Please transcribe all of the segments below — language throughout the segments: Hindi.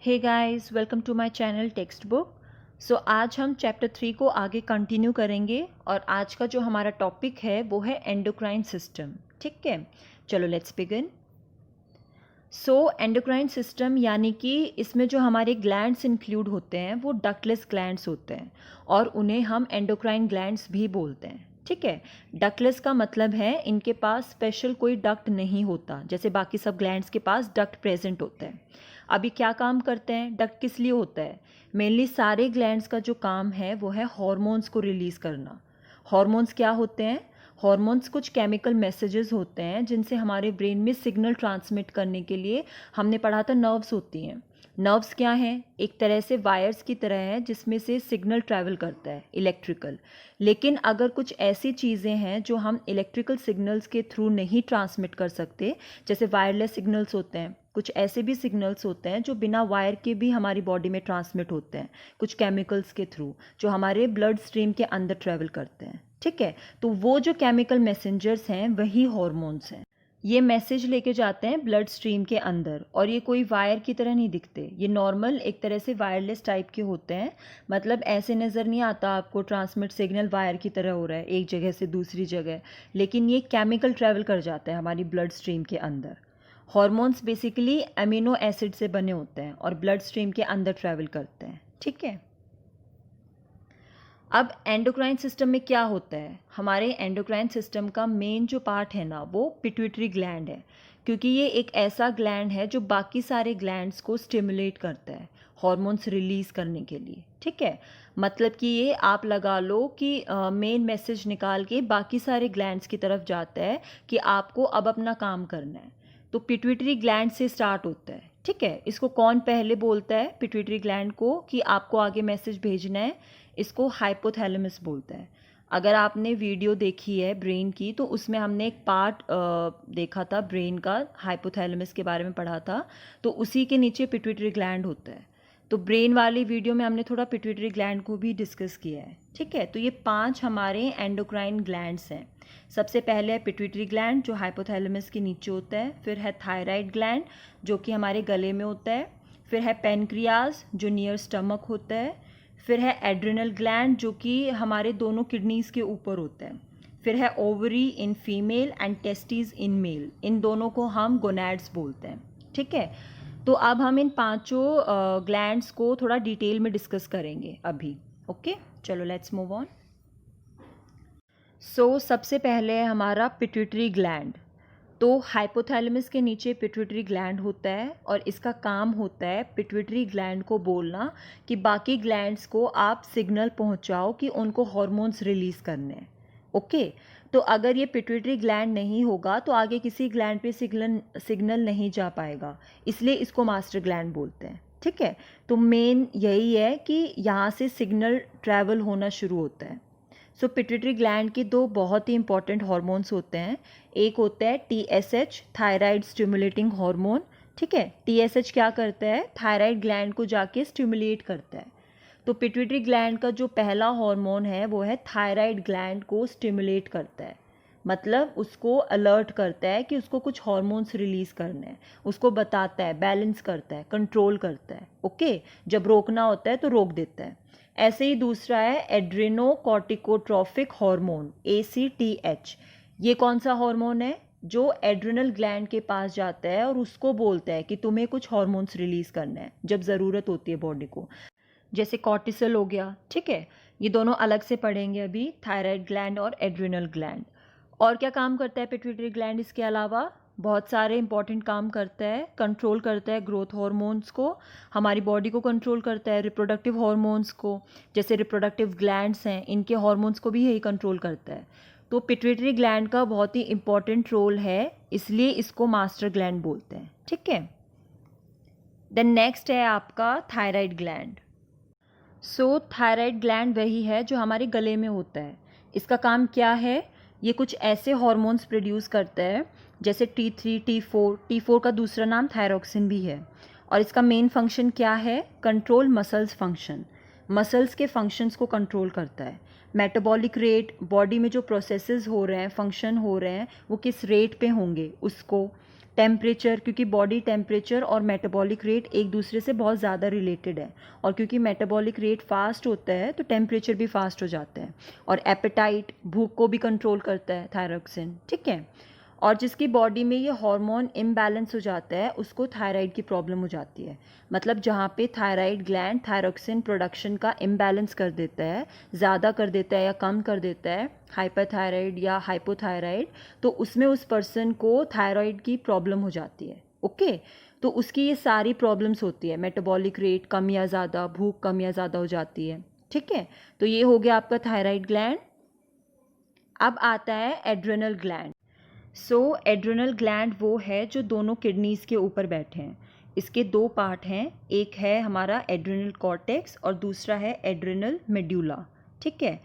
Hey guys, welcome to my channel text book. So आज हम चैप्टर 3 को आगे कंटिन्यू करेंगे और आज का जो हमारा टॉपिक है वो है एंडोक्राइन सिस्टम। ठीक है, चलो let's begin. So endocrine system यानी कि इसमें जो हमारे ग्लैंड्स इंक्लूड होते हैं वो डक्टलेस ग्लैंड्स होते हैं और उन्हें हम एंडोक्राइन ग्लैंड्स भी बोलते हैं। ठीक है, डक्टलेस का मतलब है इनके पास स्पेशल कोई डक्ट नहीं होता, जैसे बाकी सब ग्लैंड्स के पास डक्ट प्रेजेंट होता है। अभी क्या काम करते हैं, डक्ट किस लिए होता है? मेनली सारे ग्लैंड्स का जो काम है वो है हार्मोन्स को रिलीज़ करना। हार्मोन्स क्या होते हैं? हार्मोन्स कुछ केमिकल मैसेजेस होते हैं जिनसे हमारे ब्रेन में सिग्नल ट्रांसमिट करने के लिए हमने पढ़ा था नर्व्स होती हैं। नर्व्स क्या हैं? एक तरह से वायर्स की तरह है जिसमें से सिग्नल ट्रैवल करता है इलेक्ट्रिकल। लेकिन अगर कुछ ऐसी चीज़ें हैं जो हम इलेक्ट्रिकल सिग्नल्स के थ्रू नहीं ट्रांसमिट कर सकते, जैसे वायरलेस सिग्नल्स होते हैं, कुछ ऐसे भी सिग्नल्स होते हैं जो बिना वायर के भी हमारी बॉडी में ट्रांसमिट होते हैं कुछ केमिकल्स के थ्रू जो हमारे ब्लड स्ट्रीम के अंदर ट्रैवल करते हैं। ठीक है, तो वो जो केमिकल मैसेंजर्स हैं वही हॉर्मोन्स हैं। ये मैसेज लेके जाते हैं ब्लड स्ट्रीम के अंदर और ये कोई वायर की तरह नहीं दिखते, ये नॉर्मल एक तरह से वायरलेस टाइप के होते हैं। मतलब ऐसे नज़र नहीं आता आपको ट्रांसमिट सिग्नल वायर की तरह हो रहा है एक जगह से दूसरी जगह, लेकिन ये केमिकल ट्रैवल कर जाता है हमारी ब्लड स्ट्रीम के अंदर। हॉर्मोन्स बेसिकली अमीनो एसिड से बने होते हैं और ब्लड स्ट्रीम के अंदर ट्रैवल करते हैं। ठीक है, अब एंडोक्राइन सिस्टम में क्या होता है? हमारे एंडोक्राइन सिस्टम का मेन जो पार्ट है ना वो पिट्यूटरी ग्लैंड है, क्योंकि ये एक ऐसा ग्लैंड है जो बाकी सारे ग्लैंड्स को स्टिमुलेट करता है हॉर्मोन्स रिलीज करने के लिए। ठीक है, मतलब कि ये आप लगा लो कि मेन मैसेज निकाल के बाकी सारे ग्लैंड्स की तरफ जाता है कि आपको अब अपना काम करना है। तो पिट्यूटरी ग्लैंड से स्टार्ट होता है। ठीक है, इसको कौन पहले बोलता है पिट्यूटरी ग्लैंड को कि आपको आगे मैसेज भेजना है? इसको हाइपोथैलेमस बोलता है। अगर आपने वीडियो देखी है ब्रेन की तो उसमें हमने एक पार्ट देखा था ब्रेन का, हाइपोथैलेमस के बारे में पढ़ा था, तो उसी के नीचे पिट्यूटरी ग्लैंड होता है। तो ब्रेन वाली वीडियो में हमने थोड़ा पिट्यूटरी ग्लैंड को भी डिस्कस किया है। ठीक है, तो ये 5 हमारे एंडोक्राइन ग्लैंड्स हैं। सबसे पहले है पिट्यूटरी ग्लैंड जो हाइपोथैलेमस के नीचे होता है, फिर है थायराइड ग्लैंड जो कि हमारे गले में होता है, फिर है पेनक्रियाज जो नियर स्टमक होता है, फिर है एड्रिनल ग्लैंड जो कि हमारे दोनों किडनीज के ऊपर होता है, फिर है ovary in female and testis in male, इन दोनों को हम गोनैड्स बोलते हैं। ठीक है, तो अब हम इन पांचों ग्लैंड्स को थोड़ा डिटेल में डिस्कस करेंगे अभी। ओके, चलो लेट्स मूव ऑन। सो सबसे पहले है हमारा पिट्यूटरी ग्लैंड। तो हाइपोथैलेमस के नीचे पिट्यूटरी ग्लैंड होता है और इसका काम होता है पिट्यूटरी ग्लैंड को बोलना कि बाकी ग्लैंड्स को आप सिग्नल पहुंचाओ कि उनको हार्मोन्स रिलीज करने हैं। ओके, तो अगर ये पिट्यूटरी ग्लैंड नहीं होगा तो आगे किसी ग्लैंड पे सिग्नल नहीं जा पाएगा, इसलिए इसको मास्टर ग्लैंड बोलते हैं। ठीक है, तो मेन यही है कि यहाँ से सिग्नल ट्रैवल होना शुरू होता है। सो पिट्यूटरी ग्लैंड के 2 बहुत ही इंपॉर्टेंट हॉर्मोन्स होते हैं। एक होता है TSH, थायराइड स्टिमुलेटिंग हार्मोन। ठीक है, TSH क्या करता है? थायराइड ग्लैंड को जाके स्टिमुलेट करता है। तो पिट्यूटरी ग्लैंड का जो पहला हार्मोन है वो है थायराइड ग्लैंड को स्टिमुलेट करता है, मतलब उसको अलर्ट करता है कि उसको कुछ हार्मोन्स रिलीज करने हैं, उसको बताता है, बैलेंस करता है, कंट्रोल करता है। ओके, जब रोकना होता है तो रोक देता है। ऐसे ही दूसरा है एड्रेनोकॉर्टिकोट्रोफिक हार्मोन, ACTH। ये कौन सा हार्मोन है? जो एड्रिनल ग्लैंड के पास जाता है और उसको बोलता है कि तुम्हें कुछ हार्मोन्स रिलीज करना है जब ज़रूरत होती है बॉडी को, जैसे कॉर्टिसोल हो गया। ठीक है, ये दोनों अलग से पढ़ेंगे अभी, थायराइड ग्लैंड और एड्रिनल ग्लैंड। और क्या काम करता है पिट्यूटरी ग्लैंड? इसके अलावा बहुत सारे इंपॉर्टेंट काम करता है। कंट्रोल करता है ग्रोथ हार्मोन्स को, हमारी बॉडी को कंट्रोल करता है, रिप्रोडक्टिव हार्मोन्स को, जैसे रिप्रोडक्टिव ग्लैंड्स हैं इनके हार्मोन्स को भी यही कंट्रोल करता है। तो पिट्यूटरी ग्लैंड का बहुत ही इंपॉर्टेंट रोल है, इसलिए इसको मास्टर ग्लैंड बोलते हैं। ठीक है, देन नेक्स्ट है आपका थायराइड ग्लैंड। सो थायराइड ग्लैंड वही है जो हमारे गले में होता है। इसका काम क्या है? ये कुछ ऐसे हार्मोन्स प्रोड्यूस करता है जैसे T3, T4 का दूसरा नाम थायरोक्सिन भी है। और इसका मेन फंक्शन क्या है? कंट्रोल मसल्स फंक्शन, मसल्स के फंक्शंस को कंट्रोल करता है। मेटाबॉलिक रेट, बॉडी में जो प्रोसेसेस हो रहे हैं, फंक्शन हो रहे हैं, वो किस रेट पे होंगे उसको, टेम्परेचर, क्योंकि बॉडी टेम्परेचर और मेटाबॉलिक रेट एक दूसरे से बहुत ज़्यादा रिलेटेड है, और क्योंकि मेटाबॉलिक रेट फास्ट होता है तो टेम्परेचर भी फास्ट हो जाता है। और एपेटाइट, भूख को भी कंट्रोल करता है थायरॉक्सिन, ठीक है। और जिसकी बॉडी में ये हार्मोन इम्बैलेंस हो जाता है उसको थायराइड की प्रॉब्लम हो जाती है। मतलब जहाँ पे थायराइड ग्लैंड थायरॉक्सिन प्रोडक्शन का इम्बैलेंस कर देता है, ज़्यादा कर देता है या कम कर देता है, हाइपरथायराइड या हाइपोथायराइड, तो उसमें उस पर्सन को थायराइड की प्रॉब्लम हो जाती है। ओके, तो उसकी ये सारी प्रॉब्लम्स होती है, मेटाबॉलिक रेट कम या ज़्यादा, भूख कम या ज़्यादा हो जाती है, ठीक है। तो ये हो गया आपका थायराइड ग्लैंड। अब आता है एड्रेनल ग्लैंड। एड्रेनल ग्लैंड वो है जो दोनों किडनीज़ के ऊपर बैठे हैं। इसके दो पार्ट हैं, एक है हमारा एड्रेनल कॉर्टेक्स और दूसरा है एड्रेनल मेड्यूला, ठीक है।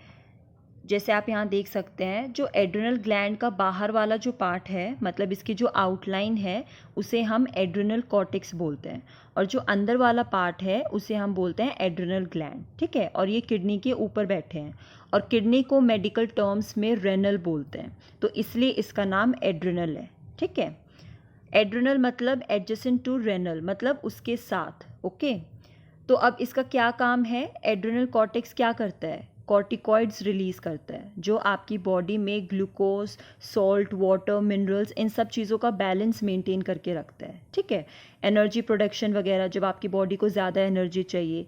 जैसे आप यहाँ देख सकते हैं, जो एड्रेनल ग्लैंड का बाहर वाला जो पार्ट है, मतलब इसकी जो आउटलाइन है, उसे हम एड्रेनल कॉर्टेक्स बोलते हैं, और जो अंदर वाला पार्ट है उसे हम बोलते हैं एड्रेनल ग्लैंड, ठीक है। और ये किडनी के ऊपर बैठे हैं, और किडनी को मेडिकल टर्म्स में रेनल बोलते हैं, तो इसलिए इसका नाम एड्रेनल है, ठीक है। एड्रेनल मतलब एडजेसेंट टू रेनल, मतलब उसके साथ, ओके। तो अब इसका क्या काम है, एड्रेनल कॉर्टेक्स क्या करता है, कॉर्टिकॉइड्स रिलीज़ करता है, जो आपकी बॉडी में ग्लूकोज, सॉल्ट, वाटर, मिनरल्स, इन सब चीज़ों का बैलेंस मेंटेन करके रखता है, ठीक है। एनर्जी प्रोडक्शन वगैरह, जब आपकी बॉडी को ज़्यादा एनर्जी चाहिए।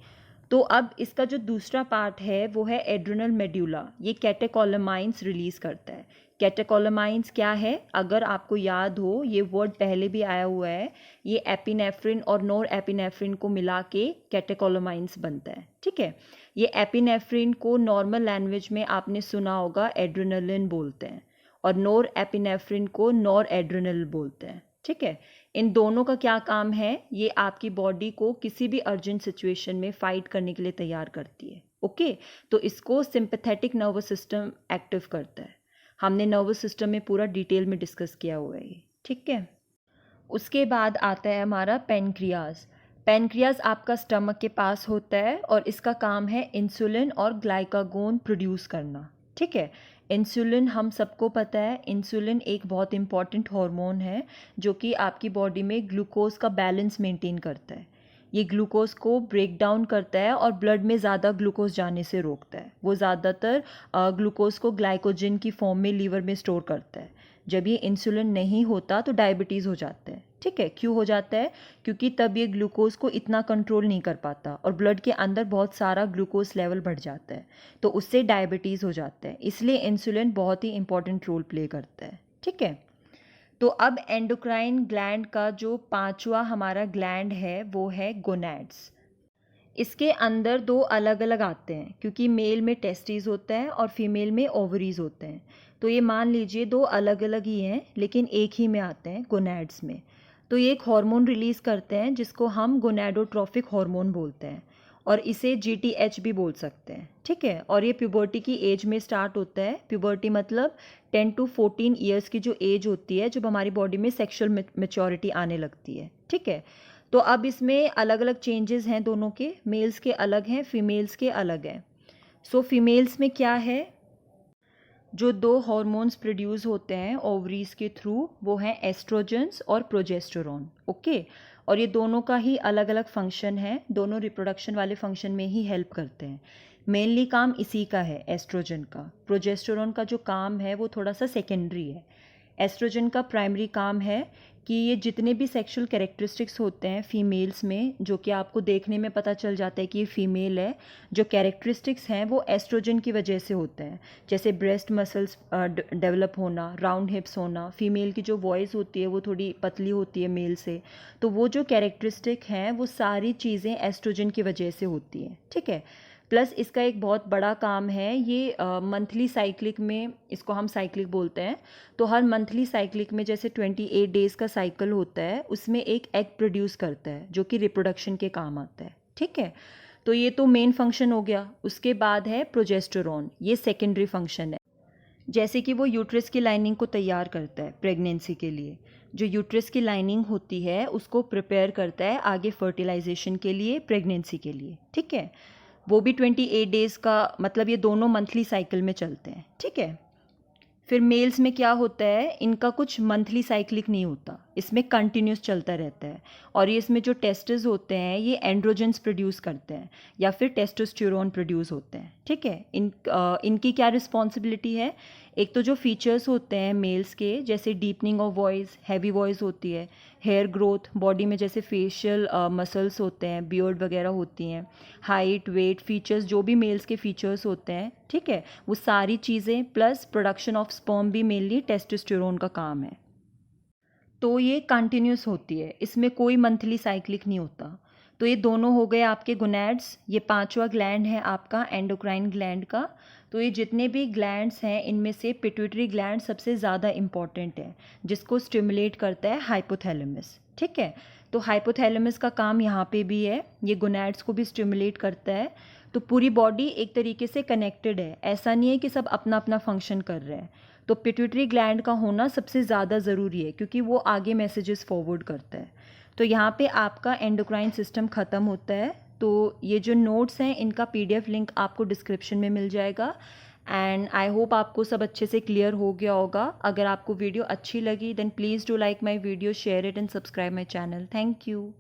तो अब इसका जो दूसरा पार्ट है वो है एड्रेनल मेड्यूला, ये कैटेकोलामाइंस रिलीज़ करता है। कैटेकोलामाइंस क्या है, अगर आपको याद हो, ये वर्ड पहले भी आया हुआ है, ये एपिनेफ्रिन और नोर एपिनेफ्रिन को मिला के कैटेकोलामाइंस बनता है, ठीक है। ये एपिनेफ्रिन को नॉर्मल लैंग्वेज में आपने सुना होगा एड्रेनलिन बोलते हैं, और नोर एपिनेफ्रिन को नॉर एड्रेनल बोलते हैं, ठीक है। इन दोनों का क्या काम है, ये आपकी बॉडी को किसी भी अर्जेंट सिचुएशन में फाइट करने के लिए तैयार करती है, ओके। तो इसको सिंपैथेटिक नर्वस सिस्टम एक्टिव करता है। हमने नर्वस सिस्टम में पूरा डिटेल में डिस्कस किया हुआ है ये, ठीक है। उसके बाद आता है हमारा पेनक्रियाज। पेनक्रियाज आपका स्टमक के पास होता है, और इसका काम है इंसुलिन और ग्लाइकागोन प्रोड्यूस करना, ठीक है। इंसुलिन हम सबको पता है, इंसुलिन एक बहुत इंपॉर्टेंट हार्मोन है जो कि आपकी बॉडी में ग्लूकोज का बैलेंस मेंटेन करता है। ये ग्लूकोज को ब्रेक डाउन करता है और ब्लड में ज़्यादा ग्लूकोज जाने से रोकता है। वो ज़्यादातर ग्लूकोज को ग्लाइकोजन की फॉर्म में लीवर में स्टोर करता है। जब ये इंसुलिन नहीं होता तो डायबिटीज़ हो जाता है, ठीक है। क्यों हो जाता है, क्योंकि तब ये ग्लूकोज को इतना कंट्रोल नहीं कर पाता और ब्लड के अंदर बहुत सारा ग्लूकोज लेवल बढ़ जाता है, तो उससे डायबिटीज़ हो जाता है। इसलिए इंसुलिन बहुत ही इंपॉर्टेंट रोल प्ले करता है, ठीक है। तो अब एंडोक्राइन ग्लैंड का जो पांचवा हमारा ग्लैंड है वो है गोनैड्स। इसके अंदर दो अलग अलग आते हैं, क्योंकि मेल में टेस्टिस होता है और फीमेल में ओवरीज होते हैं। तो ये मान लीजिए दो अलग अलग ही हैं, लेकिन एक ही में आते हैं, गोनैड्स में। तो ये एक हार्मोन रिलीज़ करते हैं जिसको हम गोनैडोट्रोफिक हार्मोन बोलते हैं, और इसे GTH भी बोल सकते हैं, ठीक है। और ये प्यूबर्टी की एज में स्टार्ट होता है। प्यूबर्टी मतलब 10 to 14 ईयर्स की जो एज होती है, जब हमारी बॉडी में सेक्सुअल मैच्योरिटी आने लगती है, ठीक है। तो अब इसमें अलग अलग चेंजेस हैं दोनों के, मेल्स के अलग हैं, फीमेल्स के अलग हैं। फीमेल्स में क्या है, जो दो हार्मोन्स प्रोड्यूस होते हैं ओवरीज के थ्रू, वो हैं एस्ट्रोजेंस और प्रोजेस्टेरोन, ओके। और ये दोनों का ही अलग अलग फंक्शन है, दोनों रिप्रोडक्शन वाले फंक्शन में ही हेल्प करते हैं। मेनली काम इसी का है, एस्ट्रोजन का। प्रोजेस्टेरोन का जो काम है वो थोड़ा सा सेकेंडरी है। एस्ट्रोजन का प्राइमरी काम है कि ये जितने भी सेक्सुअल कैरेक्टरिस्टिक्स होते हैं फीमेल्स में, जो कि आपको देखने में पता चल जाता है कि ये फीमेल है, जो कैरेक्टरिस्टिक्स हैं वो एस्ट्रोजन की वजह से होते हैं। जैसे ब्रेस्ट मसल्स डेवलप होना, राउंड हिप्स होना, फीमेल की जो वॉइस होती है वो थोड़ी पतली होती है मेल से, तो वो जो कैरेक्टरिस्टिक हैं वो सारी चीज़ें एस्ट्रोजन की वजह से होती हैं, ठीक है। प्लस इसका एक बहुत बड़ा काम है, ये मंथली साइक्लिक में, इसको हम साइक्लिक बोलते हैं। तो हर मंथली साइक्लिक में जैसे 28 डेज़ का साइकिल होता है, उसमें एक एग प्रोड्यूस करता है जो कि रिप्रोडक्शन के काम आता है, ठीक है। तो ये तो मेन फंक्शन हो गया। उसके बाद है प्रोजेस्टेरोन, ये सेकेंडरी फंक्शन है। जैसे कि वो यूट्रस की लाइनिंग को तैयार करता है प्रेगनेंसी के लिए, जो यूट्रस की लाइनिंग होती है उसको प्रिपेयर करता है आगे फर्टिलाइजेशन के लिए, प्रेगनेंसी के लिए, ठीक है। वो भी 28 डेज़ का, मतलब ये दोनों मंथली साइकिल में चलते हैं, ठीक है। फिर मेल्स में क्या होता है, इनका कुछ मंथली साइक्लिक नहीं होता, इसमें कंटिन्यूस चलता रहता है। और ये इसमें जो टेस्टिस होते हैं ये एंड्रोजेंस प्रोड्यूस करते हैं या फिर टेस्टोस्टेरोन प्रोड्यूस होते हैं, ठीक है। इनकी क्या रिस्पॉन्सिबिलिटी है, एक तो जो फीचर्स होते हैं मेल्स के, जैसे deepening of voice, heavy voice होती है, हेयर ग्रोथ, बॉडी में जैसे फेशियल मसल्स होते हैं, बियर्ड वगैरह होती हैं, हाइट, वेट, फीचर्स, जो भी मेल्स के फीचर्स होते हैं, ठीक है, वो सारी चीज़ें प्लस प्रोडक्शन ऑफ स्पर्म भी मेनली टेस्टोस्टेरोन का काम है। तो ये कंटिन्यूस होती है, इसमें कोई मंथली साइक्लिक नहीं होता। तो ये दोनों हो गए आपके गोनैड्स। ये पांचवा ग्लैंड है आपका एंडोक्राइन ग्लैंड का। तो ये जितने भी ग्लैंड्स हैं इनमें से पिट्यूटरी ग्लैंड सबसे ज़्यादा इम्पॉर्टेंट है, जिसको स्टिमुलेट करता है हाइपोथैलेमस, ठीक है। तो हाइपोथैलेमस का काम यहाँ पे भी है, ये गोनैड्स को भी स्टिमुलेट करता है। तो पूरी बॉडी एक तरीके से कनेक्टेड है, ऐसा नहीं है कि सब अपना अपना फंक्शन कर रहे हैं। तो पिट्यूटरी ग्लैंड का होना सबसे ज़्यादा ज़रूरी है क्योंकि वो आगे मैसेजेस फॉरवर्ड करता है। तो यहाँ पे आपका एंडोक्राइन सिस्टम ख़त्म होता है। तो ये जो नोट्स हैं इनका PDF लिंक आपको डिस्क्रिप्शन में मिल जाएगा। एंड आई होप आपको सब अच्छे से क्लियर हो गया होगा। अगर आपको वीडियो अच्छी लगी then please do like my video, share it and subscribe my channel. Thank you.